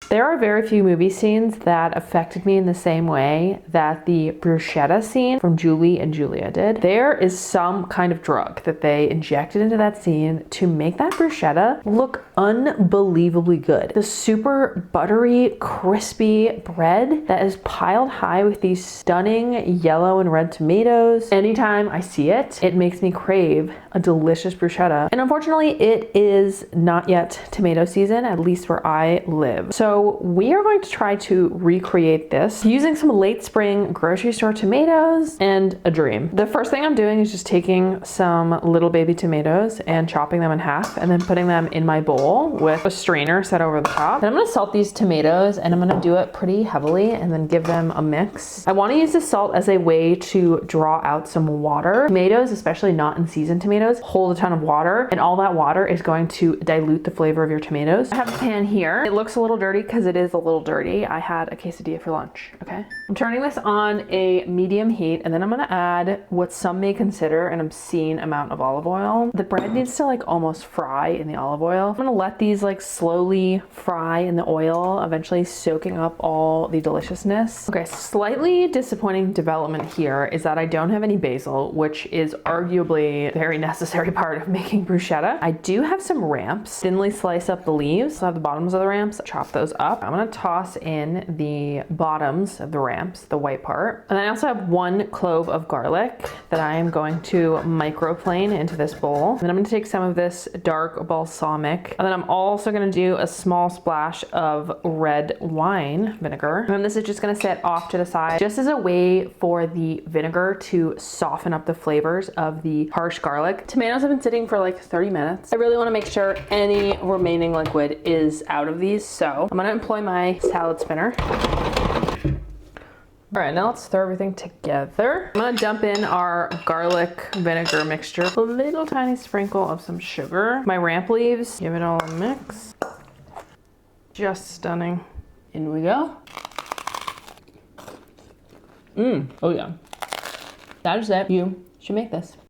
There are very few movie scenes that affected me in the same way that the bruschetta scene from Julie and Julia did. There is some kind of drug that they injected into that scene to make that bruschetta look unbelievably good. The super buttery, crispy bread that is piled high with these stunning yellow and red tomatoes. Anytime I see it, it makes me crave a delicious bruschetta. And unfortunately, it is not yet tomato season, at least where I live. So we are going to try to recreate this using some late spring grocery store tomatoes and a dream. The first thing I'm doing is just taking some little baby tomatoes and chopping them in half and then putting them in my bowl with a strainer set over the top. Then I'm gonna salt these tomatoes and I'm gonna do it pretty heavily and then give them a mix. I wanna use the salt as a way to draw out some water. Tomatoes, especially not in seasoned tomatoes, hold a ton of water, and all that water is going to dilute the flavor of your tomatoes. I have a pan here. It looks a little dirty because it is a little dirty. I had a quesadilla for lunch, okay? I'm turning this on a medium heat and then I'm gonna add what some may consider an obscene amount of olive oil. The bread needs to like almost fry in the olive oil. I'm gonna let these like slowly fry in the oil, eventually soaking up all the deliciousness. Okay, slightly disappointing development here is that I don't have any basil, which is arguably a very necessary part of making bruschetta. I do have some ramps. Thinly slice up the leaves. So I have the bottoms of the ramps, chop those up. I'm gonna toss in the bottoms of the ramps, the white part. And then I also have 1 clove of garlic that I am going to microplane into this bowl. And then I'm gonna take some of this dark balsamic. And then I'm also gonna do a small splash of red wine vinegar. And this is just gonna sit off to the side just as a way for the vinegar to soften up the flavors of the harsh garlic. Tomatoes have been sitting for like 30 minutes. I really wanna make sure any remaining liquid is out of these. So I'm gonna employ my salad spinner. All right, now let's throw everything together. I'm gonna dump in our garlic vinegar mixture, a little tiny sprinkle of some sugar, my ramp leaves, give it all a mix. Just stunning. In we go. Oh yeah. That is it. You should make this.